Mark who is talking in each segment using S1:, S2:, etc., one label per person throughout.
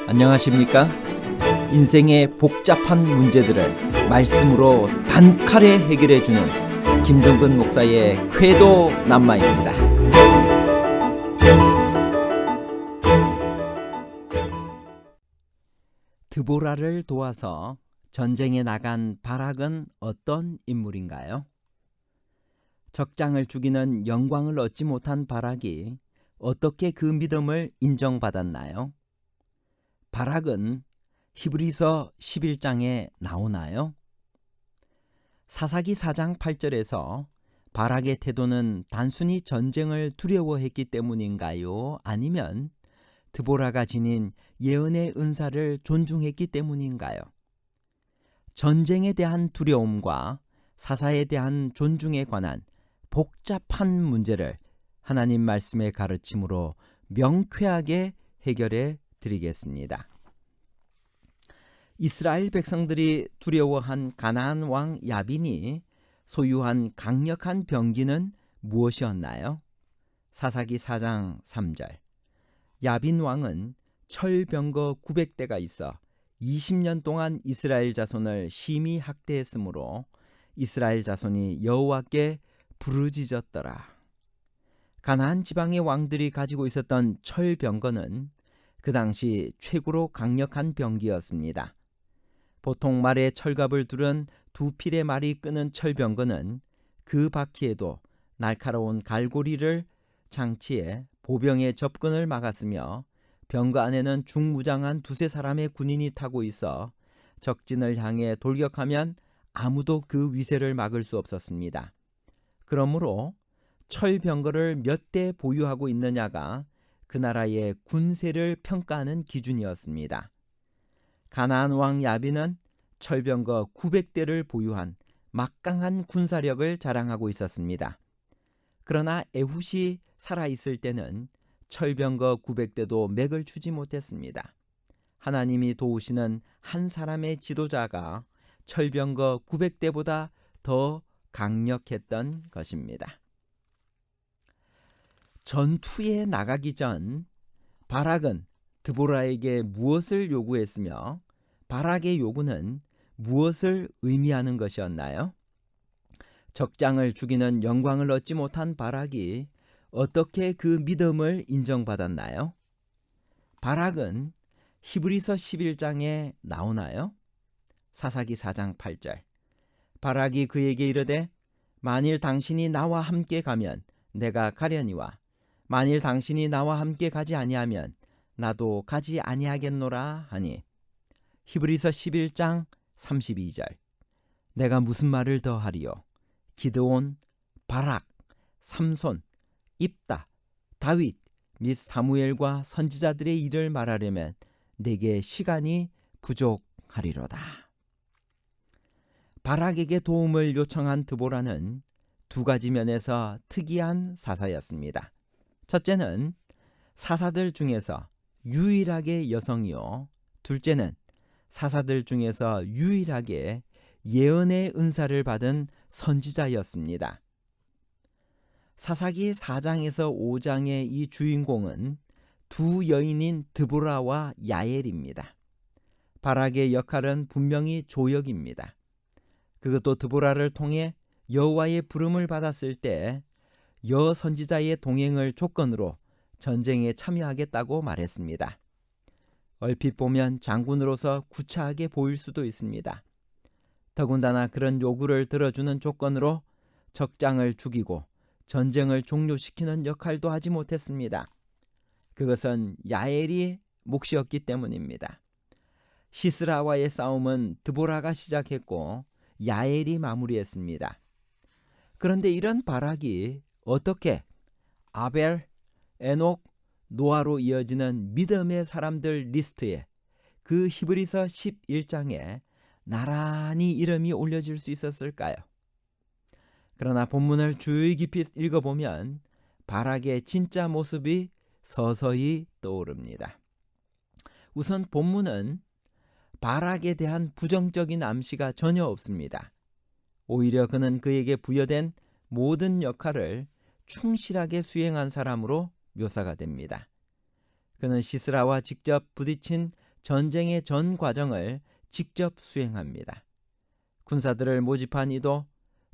S1: 안녕하십니까? 인생의 복잡한 문제들을 말씀으로 단칼에 해결해주는 김종근 목사의 쾌도 남마입니다. 드보라를 도와서 전쟁에 나간 바락은 어떤 인물인가요? 적장을 죽이는 영광을 얻지 못한 바락이 어떻게 그 믿음을 인정받았나요? 바락은 히브리서 11장에 나오나요? 사사기 4장 8절에서 바락의 태도는 단순히 전쟁을 두려워했기 때문인가요? 아니면 드보라가 지닌 예언의 은사를 존중했기 때문인가요? 전쟁에 대한 두려움과 사사에 대한 존중에 관한 복잡한 문제를 하나님 말씀의 가르침으로 명쾌하게 해결해 드리겠습니다. 이스라엘 백성들이 두려워한 가나안 왕 야빈이 소유한 강력한 병기는 무엇이었나요? 사사기 4장 3절. 야빈 왕은 철병거 900대가 있어 20년 동안 이스라엘 자손을 심히 학대했으므로 이스라엘 자손이 여호와께 부르짖었더라. 가나안 지방의 왕들이 가지고 있었던 철병거는 그 당시 최고로 강력한 병기였습니다. 보통 말에 철갑을 두른 두 필의 말이 끄는 철병거는 그 바퀴에도 날카로운 갈고리를 장치해 보병의 접근을 막았으며 병거 안에는 중무장한 두세 사람의 군인이 타고 있어 적진을 향해 돌격하면 아무도 그 위세를 막을 수 없었습니다. 그러므로 철병거를 몇 대 보유하고 있느냐가 그 나라의 군세를 평가하는 기준이었습니다. 가나안 왕 야빈은 철병거 900대를 보유한 막강한 군사력을 자랑하고 있었습니다. 그러나 에훗이 살아있을 때는 철병거 900대도 맥을 추지 못했습니다. 하나님이 도우시는 한 사람의 지도자가 철병거 900대보다 더 강력했던 것입니다. 전투에 나가기 전 바락은 드보라에게 무엇을 요구했으며 바락의 요구는 무엇을 의미하는 것이었나요? 적장을 죽이는 영광을 얻지 못한 바락이 어떻게 그 믿음을 인정받았나요? 바락은 히브리서 11장에 나오나요? 사사기 4장 8절. 바락이 그에게 이르되 만일 당신이 나와 함께 가면 내가 가려니와 만일 당신이 나와 함께 가지 아니하면 나도 가지 아니하겠노라 하니. 히브리서 11장 32절. 내가 무슨 말을 더 하리요? 기드온, 바락, 삼손, 입다, 다윗 및 사무엘과 선지자들의 일을 말하려면 내게 시간이 부족하리로다. 바락에게 도움을 요청한 드보라는 두 가지 면에서 특이한 사사였습니다. 첫째는 사사들 중에서 유일하게 여성이요, 둘째는 사사들 중에서 유일하게 예언의 은사를 받은 선지자였습니다. 사사기 4장에서 5장의 이 주인공은 두 여인인 드보라와 야엘입니다. 바락의 역할은 분명히 조역입니다. 그것도 드보라를 통해 여호와의 부름을 받았을 때 여선지자의 동행을 조건으로 전쟁에 참여하겠다고 말했습니다. 얼핏 보면 장군으로서 구차하게 보일 수도 있습니다. 더군다나 그런 요구를 들어주는 조건으로 적장을 죽이고 전쟁을 종료시키는 역할도 하지 못했습니다. 그것은 야엘이 몫이었기 때문입니다. 시스라와의 싸움은 드보라가 시작했고 야엘이 마무리했습니다. 그런데 이런 바락이 어떻게 아벨, 에녹, 노아로 이어지는 믿음의 사람들 리스트에 그 히브리서 11장에 나란히 이름이 올려질 수 있었을까요? 그러나 본문을 주의 깊이 읽어보면 바락의 진짜 모습이 서서히 떠오릅니다. 우선 본문은 바락에 대한 부정적인 암시가 전혀 없습니다. 오히려 그는 그에게 부여된 모든 역할을 충실하게 수행한 사람으로 묘사가 됩니다. 그는 시스라와 직접 부딪힌 전쟁의 전 과정을 직접 수행합니다. 군사들을 모집한 이도,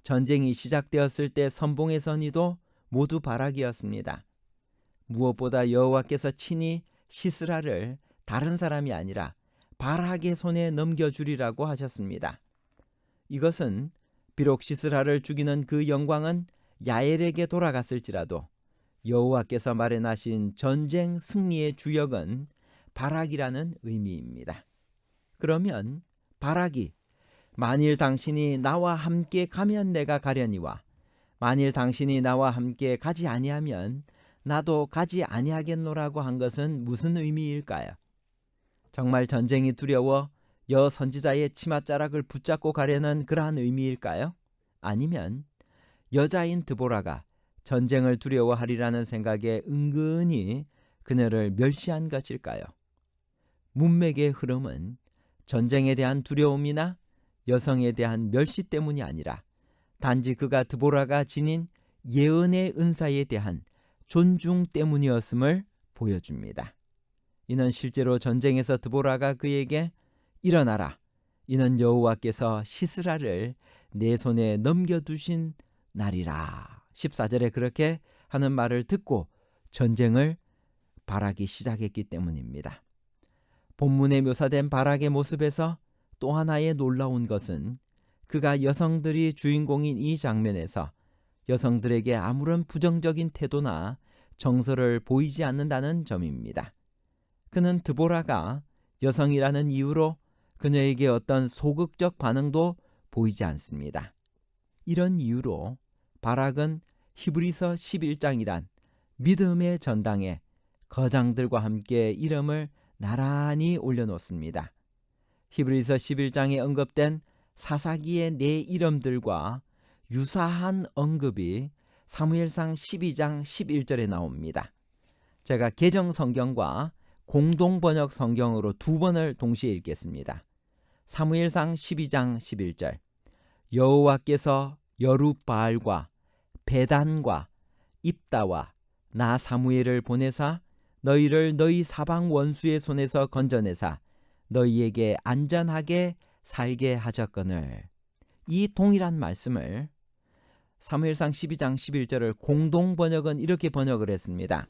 S1: 전쟁이 시작되었을 때 선봉에 선 이도 모두 바락이었습니다. 무엇보다 여호와께서 친히 시스라를 다른 사람이 아니라 바락의 손에 넘겨주리라고 하셨습니다. 이것은 비록 시스라를 죽이는 그 영광은 야엘에게 돌아갔을지라도 여호와께서 마련하신 전쟁 승리의 주역은 바락이라는 의미입니다. 그러면 바락이 만일 당신이 나와 함께 가면 내가 가려니와 만일 당신이 나와 함께 가지 아니하면 나도 가지 아니하겠노라고 한 것은 무슨 의미일까요? 정말 전쟁이 두려워 여 선지자의 치맛자락을 붙잡고 가려는 그러한 의미일까요? 아니면 여자인 드보라가 전쟁을 두려워하리라는 생각에 은근히 그녀를 멸시한 것일까요? 문맥의 흐름은 전쟁에 대한 두려움이나 여성에 대한 멸시 때문이 아니라 단지 그가 드보라가 지닌 예언의 은사에 대한 존중 때문이었음을 보여줍니다. 이는 실제로 전쟁에서 드보라가 그에게 일어나라, 이는 여호와께서 시스라를 내 손에 넘겨두신 날이라 14절에 그렇게 하는 말을 듣고 전쟁을 바락이 시작했기 때문입니다. 본문에 묘사된 바락의 모습에서 또 하나의 놀라운 것은 그가 여성들이 주인공인 이 장면에서 여성들에게 아무런 부정적인 태도나 정서를 보이지 않는다는 점입니다. 그는 드보라가 여성이라는 이유로 그녀에게 어떤 소극적 반응도 보이지 않습니다. 이런 이유로 바락은 히브리서 11장이란 믿음의 전당에 거장들과 함께 이름을 나란히 올려놓습니다. 히브리서 11장에 언급된 사사기의 네 이름들과 유사한 언급이 사무엘상 12장 11절에 나옵니다. 제가 개정 성경과 공동번역 성경으로 두 번을 동시에 읽겠습니다. 사무엘상 12장 11절 여호와께서 여룻바알과 베단과 입다와 나 사무엘을 보내사 너희를 너희 사방 원수의 손에서 건져내사 너희에게 안전하게 살게 하셨거늘. 이 동일한 말씀을 사무엘상 12장 11절을 공동번역은 이렇게 번역을 했습니다.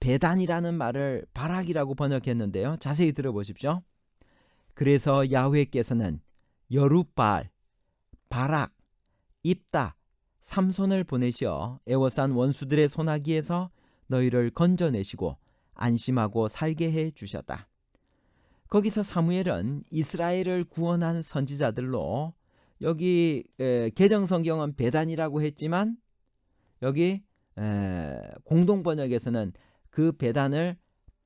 S1: 베단이라는 말을 바락이라고 번역했는데요. 자세히 들어보십시오. 그래서 야훼께서는 여룻바알, 바락, 입다, 삼손을 보내시어 애워싼 원수들의 손아귀에서 너희를 건져내시고 안심하고 살게 해 주셨다. 거기서 사무엘은 이스라엘을 구원한 선지자들로 여기 개정성경은 베단이라고 했지만 여기 공동번역에서는 그 베단을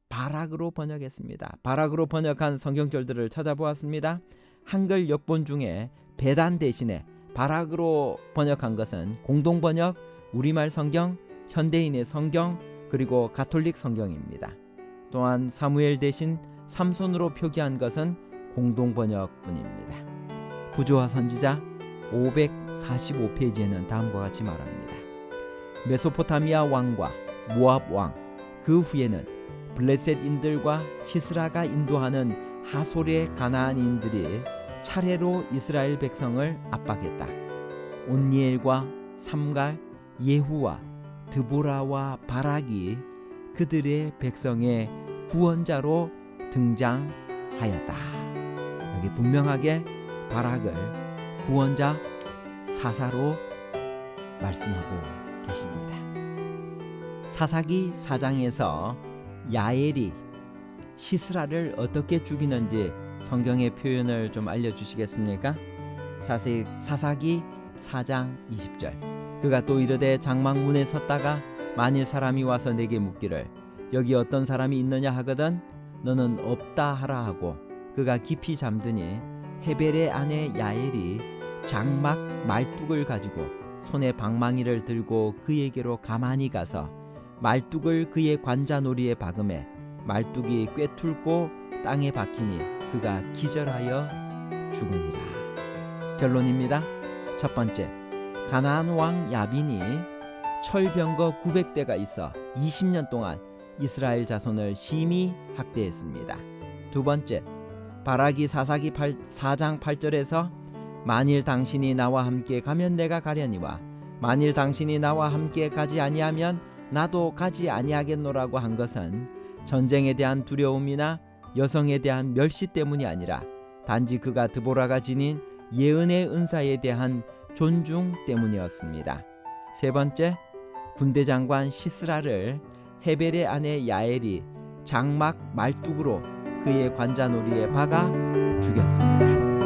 S1: 바락으로 번역했습니다. 바락으로 번역한 성경절들을 찾아보았습니다. 한글 역본 중에 베단 대신에 바락으로 번역한 것은 공동번역, 우리말 성경, 현대인의 성경, 그리고 가톨릭 성경입니다. 또한 사무엘 대신 삼손으로 표기한 것은 공동번역뿐입니다. 부조화 선지자 545페이지에는 다음과 같이 말합니다. 메소포타미아 왕과 모압 왕, 그 후에는 블레셋인들과 시스라가 인도하는 하솔의 가나안인들이 차례로 이스라엘 백성을 압박했다. 온니엘과 삼갈, 예후와 드보라와 바락이 그들의 백성의 구원자로 등장하였다. 여기 분명하게 바락을 구원자, 사사로 말씀하고 계십니다. 사사기 4장에서 야엘이 시스라를 어떻게 죽이는지 성경의 표현을 좀 알려주시겠습니까? 사사기 4장 20절 그가 또 이르되 장막문에 섰다가 만일 사람이 와서 내게 묻기를 여기 어떤 사람이 있느냐 하거든 너는 없다 하라 하고 그가 깊이 잠드니 헤벨의 아내 야엘이 장막 말뚝을 가지고 손에 방망이를 들고 그에게로 가만히 가서 말뚝을 그의 관자놀이에 박음에 말뚝이 꿰뚫고 땅에 박히니 그가 기절하여 죽으니라. 결론입니다. 첫 번째, 가나안 왕 야빈이 철병거 900대가 있어 20년 동안 이스라엘 자손을 심히 학대했습니다. 두 번째, 바락이 사사기 4장 8절에서 만일 당신이 나와 함께 가면 내가 가려니와 만일 당신이 나와 함께 가지 아니하면 나도 가지 아니하겠노라고 한 것은 전쟁에 대한 두려움이나 여성에 대한 멸시 때문이 아니라 단지 그가 드보라가 지닌 예언의 은사에 대한 존중 때문이었습니다. 세 번째, 군대 장관 시스라를 헤벨의 아내 야엘이 장막 말뚝으로 그의 관자놀이에 박아 죽였습니다.